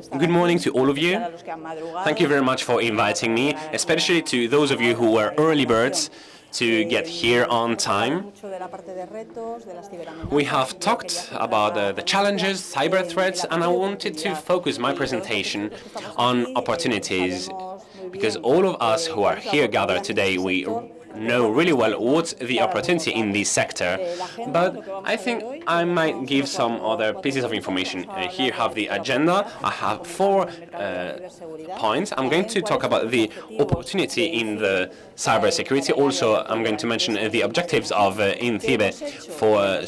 Good morning to all of you. Thank you very much for inviting me, especially to those of you who were early birds to get here on time. We have talked about the challenges, cyber threats, and I wanted to focus my presentation on opportunities, because all of us who are here gathered today, we know really well what's the opportunity in this sector, but I think I might give some other pieces of information. Here you have the agenda. I have 4 points. I'm going to talk about the opportunity in the cybersecurity. Also, I'm going to mention the objectives of INCIBE for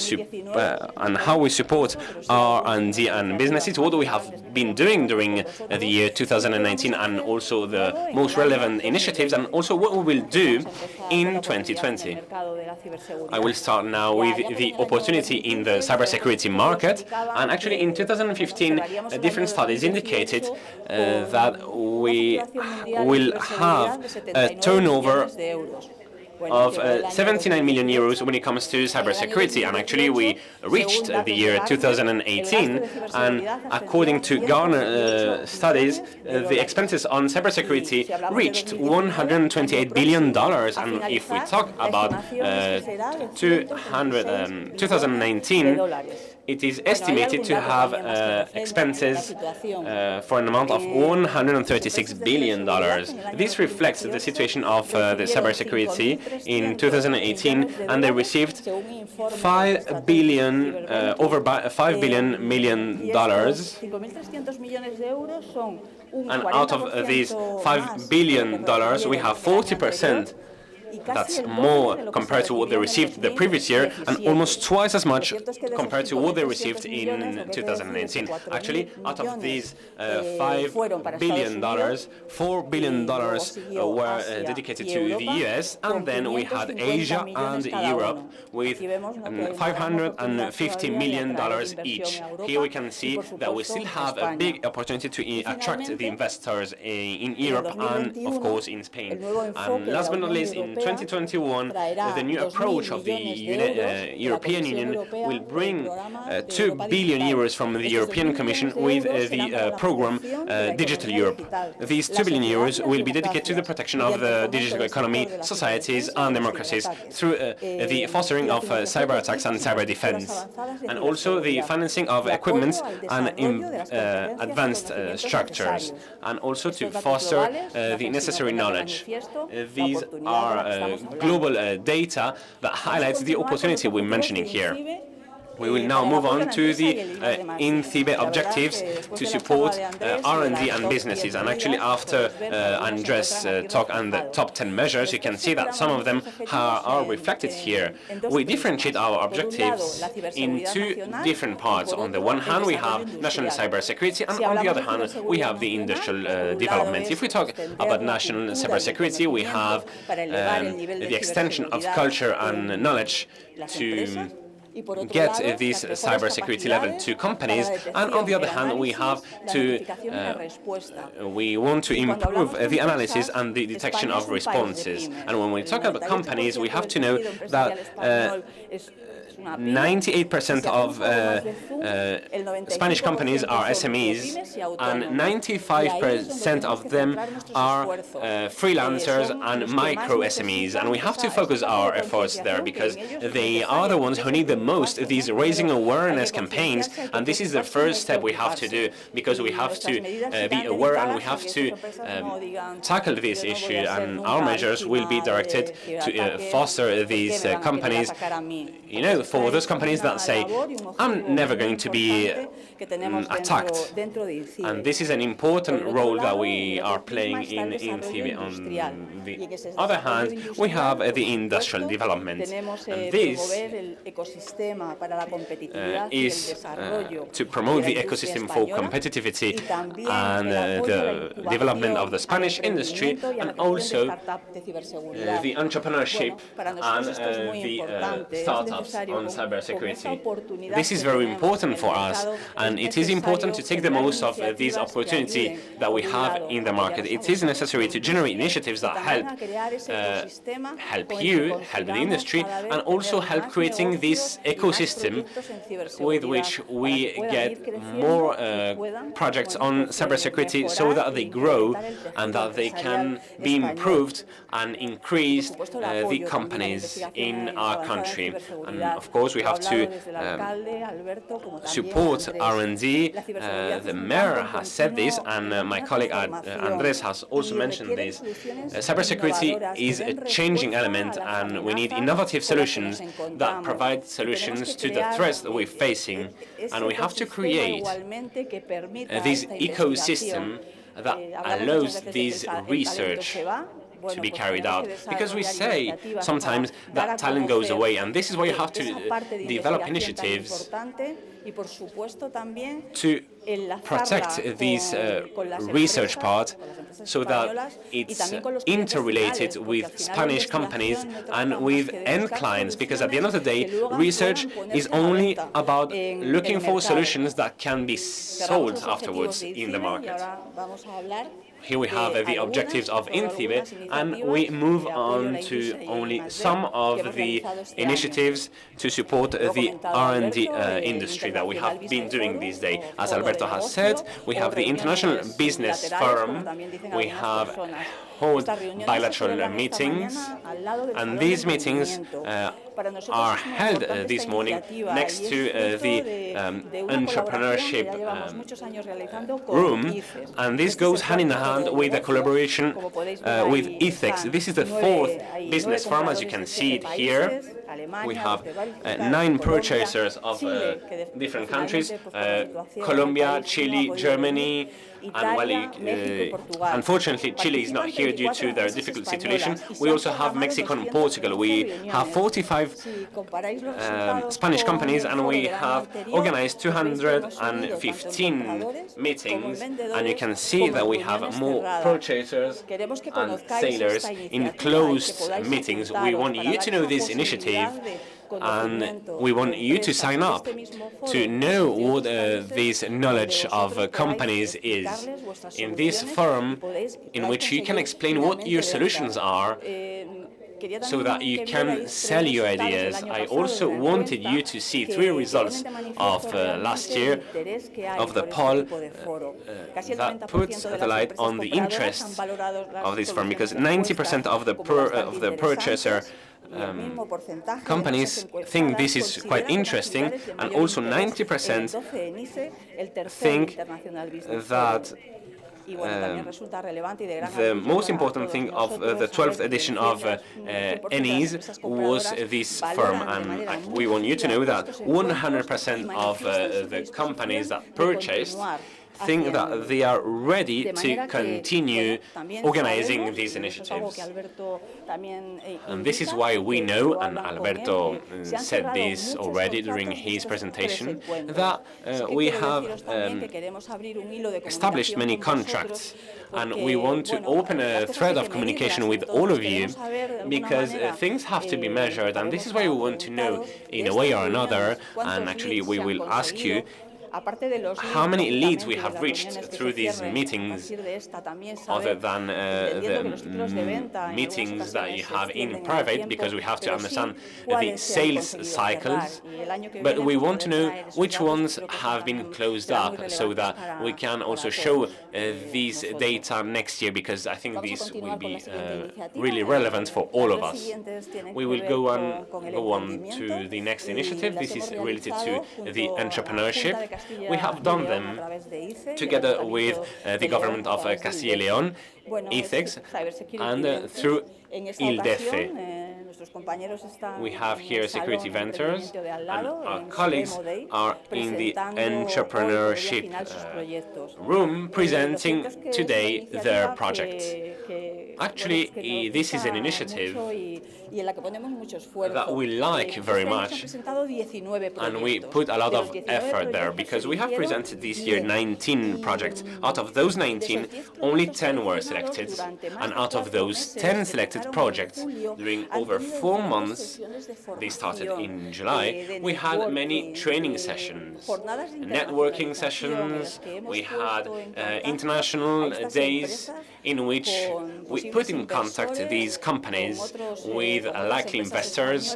and how we support R&D and businesses, what we have been doing during the year 2019, and also the most relevant initiatives, and also what we will do in 2020. I will start now with the opportunity in the cybersecurity market. And actually, in 2015, different studies indicated that we will have a turnover of 79 million euros when it comes to cybersecurity, and actually we reached the year 2018, and according to Gartner studies, the expenses on cybersecurity reached $128 billion, and if we talk about 2019, it is estimated to have expenses for an amount of $136 billion. This reflects the situation of the cybersecurity in 2018, and they received over $5 billion. And out of these $5 billion, we have 40%. That's more compared to what they received the previous year, and almost twice as much compared to what they received in 2019. Actually, out of these $5 billion, $4 billion were dedicated to the US, and then we had Asia and Europe with $550 million each. Here we can see that we still have a big opportunity to attract the investors in Europe and, of course, in Spain. And last but not least, in 2021, the new approach of the European Union will bring 2 billion euros from the European Commission with the program Digital Europe. These 2 billion euros will be dedicated to the protection of the digital economy, societies and democracies through the fostering of cyber attacks and cyber defense, and also the financing of equipment and advanced structures, and also to foster the necessary knowledge. These are global data that highlights the opportunity we're mentioning here. We will now move on to the INCIBE objectives to support R&D and businesses. And actually, after Andres' talk and the top 10 measures, you can see that some of them are reflected here. We differentiate our objectives in 2 different parts. On the one hand, we have national cybersecurity, and on the other hand, we have the industrial development. If we talk about national cybersecurity, we have the extension of culture and knowledge to get this cybersecurity level to companies, and on the other hand, we want to improve the analysis and the detection of responses. And when we talk about companies, we have to know that 98% of Spanish companies are SMEs, and 95% of them are freelancers and micro SMEs. And we have to focus our efforts there, because they are the ones who need the most these raising awareness campaigns. And this is the first step we have to do, because we have to be aware and we have to tackle this issue. And our measures will be directed to foster these companies. You know, for those companies that say, I'm never going to be attacked. And this is an important role that we are playing in INCIBE. On the other hand, we have the industrial development. And this is to promote the ecosystem for competitivity and the development of the Spanish industry, and also the entrepreneurship and the startups on cybersecurity. This is very important for us, and it is important to take the most of this opportunity that we have in the market. It is necessary to generate initiatives that help you, help the industry, and also help creating this ecosystem with which we get more projects on cybersecurity so that they grow and that they can be improved and increased the companies in our country. And of course, we have to support R&D. The mayor has said this, and my colleague Andres has also mentioned this. Cybersecurity is a changing element, and we need innovative solutions that provide solutions to the threats that we're facing. And we have to create this ecosystem that allows this research to be carried out, because we say sometimes that talent goes away, and this is why you have to develop initiatives to protect this research part so that it's interrelated with Spanish companies and with end clients, because at the end of the day, research is only about looking for solutions that can be sold afterwards in the market. Here we have the objectives of INCIBE, and we move on to only some of the initiatives to support the R&D industry that we have been doing these days. As Alberto has said, we have the International Business Forum, we have hold bilateral meetings, and these meetings are held this morning next to the entrepreneurship room, and this goes hand in hand with the collaboration with ethics. This is the 4th business forum, as you can see it here. We have 9 purchasers of different countries, Colombia, Chile, Germany, and well, unfortunately Chile is not here due to their difficult situation. We also have Mexico and Portugal. We have 45 Spanish companies, and we have organized 215 meetings, and you can see that we have more purchasers and sellers in closed meetings. We want you to know this initiative, and we want you to sign up to know what this knowledge of companies is in this forum, in which you can explain what your solutions are so that you can sell your ideas. I also wanted you to see 3 results of last year of the poll that puts the light on the interests of this firm, because 90% of the purchaser companies think this is quite interesting, and also 90% think that the most important thing of the 12th edition of ENISE was this firm, and we want you to know that 100% of the companies that purchased think that they are ready to continue organizing these initiatives. And this is why we know, and Alberto said this already during his presentation, that we have established many contracts, and we want to open a thread of communication with all of you, because things have to be measured, and this is why we want to know in a way or another, and actually we will ask you how many leads we have reached through these meetings, other than the meetings that you have in private, because we have to understand the sales cycles, but we want to know which ones have been closed up, so that we can also show these data next year, because I think this will be really relevant for all of us. We will go on to the next initiative. This is related to the entrepreneurship. We have done them together with the government of Castilla y León, ethics, and through ILDECE. We have here security vendors, and our colleagues are in the entrepreneurship room presenting today their project. Actually, this is an initiative that we like very much, and we put a lot of effort there, because we have presented this year 19 projects. Out of those 19, only 10 were selected, and out of those 10 selected projects, during over 4 months, they started in July, we had many training sessions, networking sessions, we had international days in which we put in contact these companies with likely investors,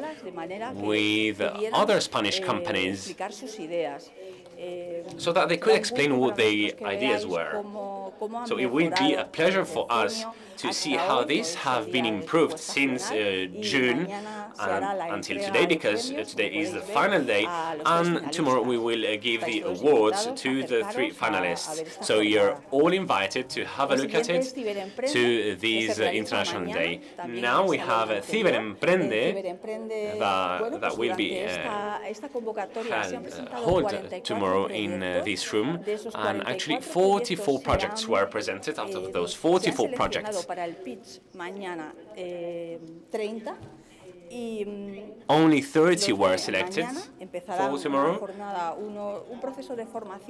with other Spanish companies, so that they could explain what their ideas were. So it will be a pleasure for us to see how these have been improved since June until today, because today is the final day, and tomorrow we will give the awards to the 3 finalists. So you're all invited to have a look at it to this International Day. Now we have Cybersecurity that will be held tomorrow in this room, and actually 44 projects were presented. Out of those 44 projects, only 30 were selected for tomorrow,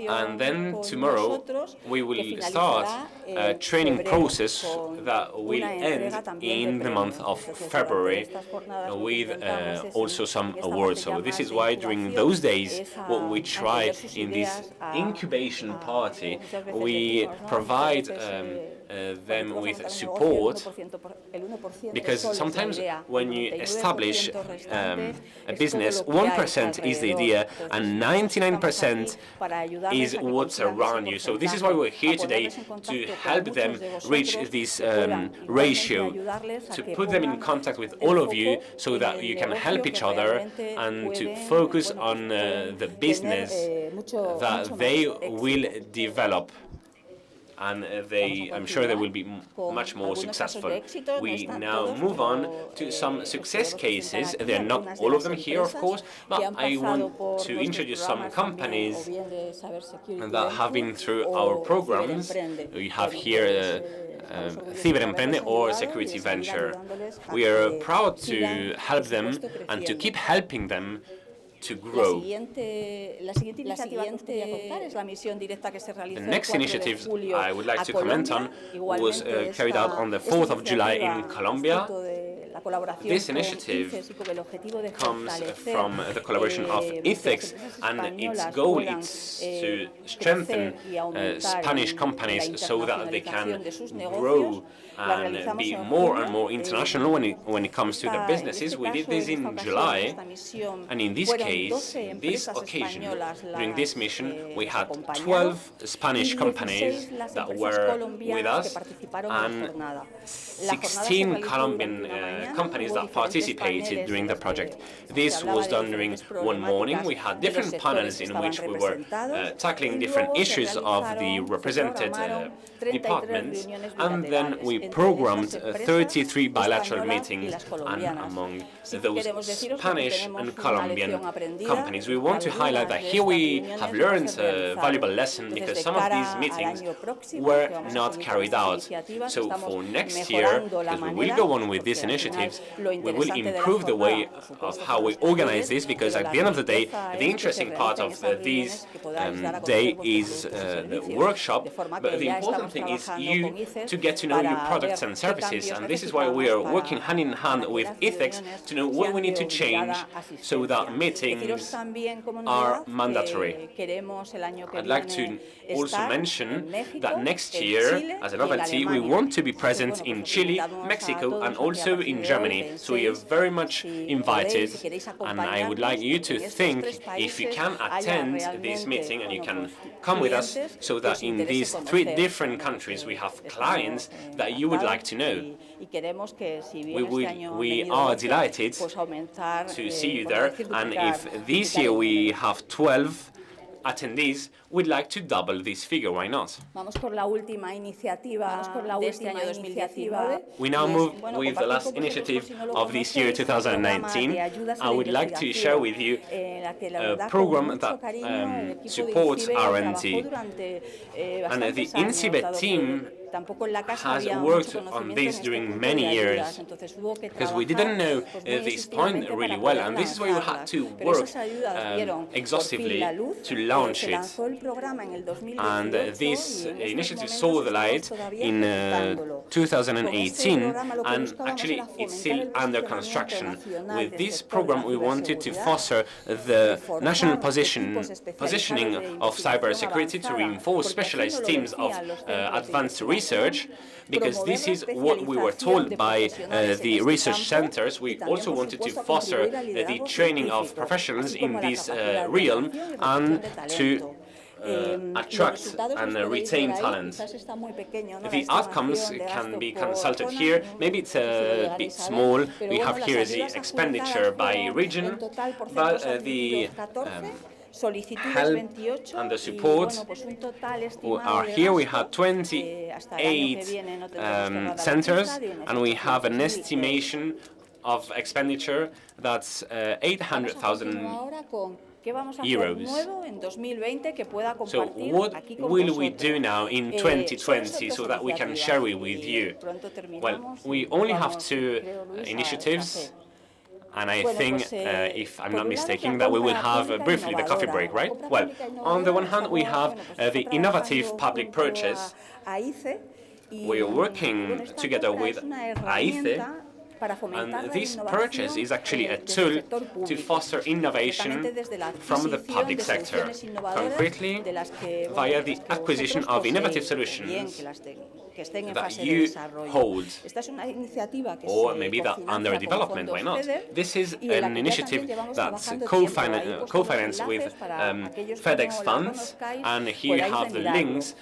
and then tomorrow we will start a training process that will end in the month of February with also some awards. So this is why during those days what we try in this incubation party, we provide them with support, because sometimes when you establish a business, 1% is the idea and 99% is what's around you. So this is why we're here today, to help them reach this ratio, to put them in contact with all of you so that you can help each other, and to focus on the business that they will develop. And I'm sure they will be much more successful. We now move on to some success cases. There are not all of them here, of course, but I want to introduce some companies that have been through our programs. We have here Cybersecurity or Security Venture. We are proud to help them and to keep helping them to grow. The next initiative I would like to comment on was carried out on the 4th of July in Colombia. This initiative comes from the collaboration of ethics, and its goal is to strengthen Spanish companies so that they can grow and be more and more international when it comes to their businesses. We did this in July, and in this case, in this occasion, during this mission, we had 12 Spanish companies that were with us, and 16 Colombian companies that participated during the project. This was done during one morning. We had different panels in which we were tackling different issues of the represented departments, and then we programmed 33 bilateral meetings, and among those Spanish and Colombian companies. We want to highlight that here we have learned a valuable lesson, because some of these meetings were not carried out. So for next year, because we will go on with these initiatives, we will improve the way of how we organize this, because at the end of the day, the interesting part of this day is the workshop, but the important thing is you to get to know your products and services, and this is why we are working hand in hand with ethics to know what we need to change so that meetings are mandatory. I'd like to also mention that next year, as a novelty, we want to be present in Chile, Mexico, and also in Germany. So we are very much invited, and I would like you to think if you can attend this meeting and you can come with us, so that in these 3 different countries we have clients that you would like to know. We are delighted to see you there, and if this year we have 12 attendees, we'd like to double this figure. Why not? We now move with the last initiative of this year, 2019. I would like to share with you a program that supports R&D. And the INCIBE team has worked on this during many years, because we didn't know this point really well, and this is why we had to work exhaustively to launch it. And this initiative saw the light in 2018, and actually it's still under construction. With this program, we wanted to foster the national positioning of cybersecurity, to reinforce specialized teams of advanced research, because this is what we were told by the research centers. We also wanted to foster the training of professionals in this realm and to attract and retain talent. The outcomes can be consulted here. Maybe it's a bit small. We have here the expenditure by region, but the help and the support are here. We had 28 centers, and we have an estimation of expenditure that's 800,000 euros. So what will we do now in 2020 so that we can share it with you? Well, we only have two initiatives, and I think, if I'm not mistaken, that we will have briefly the coffee break, right? Well, on the one hand, we have the innovative public purchase. We are working together with INCIBE, and this purchase is actually a tool to foster innovation from the public sector, concretely via the acquisition of innovative solutions that you hold, or maybe that under development, why not? This is an initiative that's co-financed with FedEx funds, and here you have the links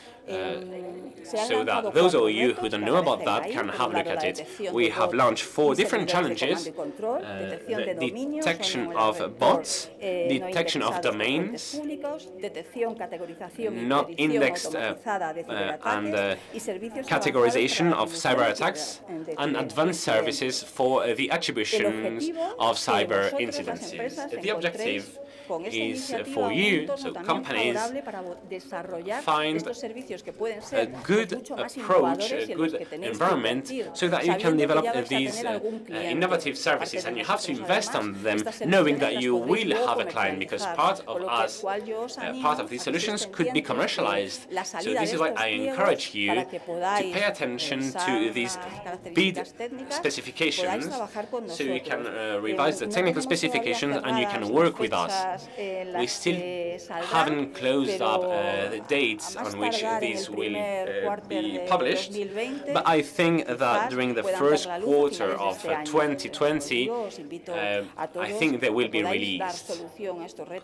so that those of you who don't know about that can have a look at it. We have launched 4 different challenges: the detection of bots, detection of domains, not indexed and categorization of cyber attacks, and advanced services for the attributions of cyber incidences. The objective is for you, so companies, find a good approach, a good environment, so that you can develop these innovative services, and you have to invest on them, knowing that you will have a client, because part of these solutions could be commercialized. So this is why I encourage you to pay attention to these bid specifications, so you can revise the technical specifications and you can work with us. We still haven't closed up the dates on which these will be published, but I think that during the first quarter of 2020, I think they will be released.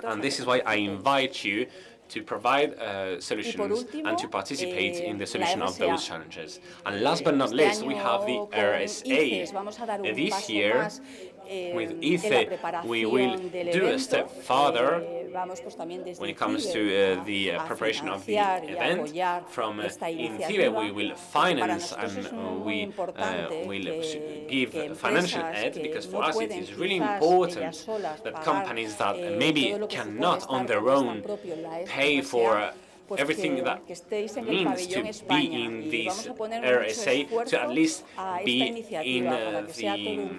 And this is why I invite you to provide solutions and to participate in the solution of those challenges. And last but not least, we have the RSA. This year, with INCIBE, we will do a step further when it comes to the preparation of the event. From INCIBE, we will finance and we will give financial aid, because for us it is really important that companies that maybe cannot on their own pay for everything that means to be in this RSA, to at least be in the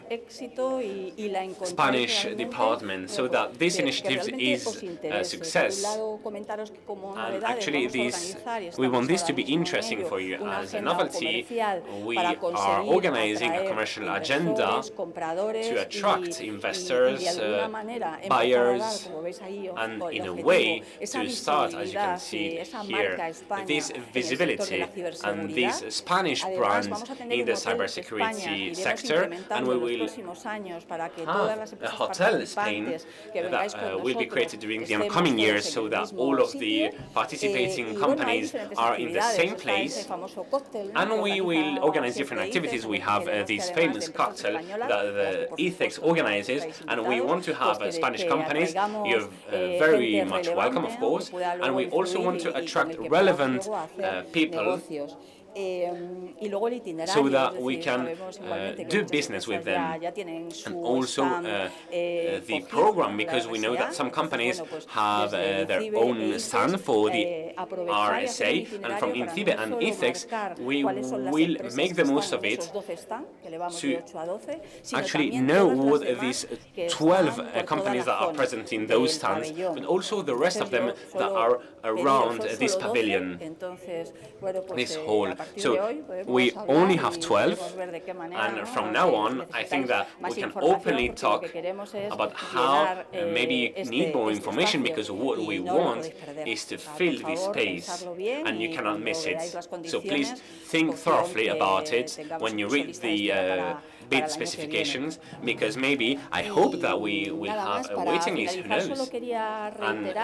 Spanish department, so that this initiative is a success. And actually, we want this to be interesting for you. As a novelty, we are organizing a commercial agenda to attract investors, buyers, and in a way to start, as you can see here, this visibility and this Spanish brand in the cybersecurity sector, and we will have a hotel in Spain that will be created during the upcoming years, so that all of the participating companies are in the same place, and we will organize different activities. We have this famous cocktail that the ethics organizes, and we want to have Spanish companies. You're very much welcome, of course, and we also want to attract relevant people, so that we can do business with them. And also the program, because we know that some companies have their own stand for the RSA, and from INCIBE and ethics, we will make the most of it to actually know what these 12 companies that are present in those stands, but also the rest of them that are around this pavilion, this hall. So we only have 12, and from now on, I think that we can openly talk about how maybe you need more information, because what we want is to fill this space, and you cannot miss it. So please think thoroughly about it when you read the bid specifications, because maybe I hope that we will have a waiting list, who knows. And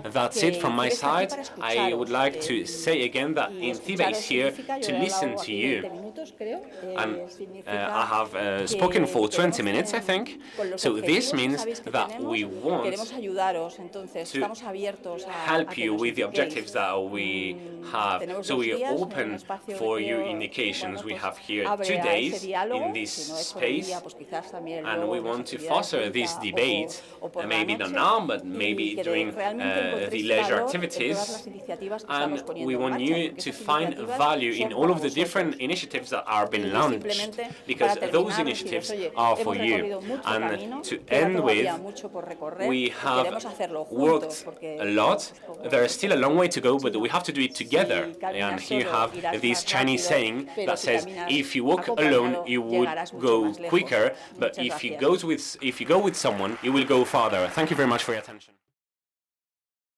that's it from my side. I would like to say again that INCIBE is here to listen to you. And I have spoken for 20 minutes, I think. So this means that we want to help you with the objectives that we have. So we are open for your indications. We have here 2 days in this space, and we want to foster this debate, maybe not now, but maybe during the leisure activities. And we want you to find value in all of the different initiatives that are being launched, because those initiatives are for you. And to end with, we have worked a lot. There is still a long way to go, but we have to do it together. And here you have this Chinese saying that says, if you walk alone, you would go quicker, but if you go with someone, you will go farther. Thank you very much for your attention.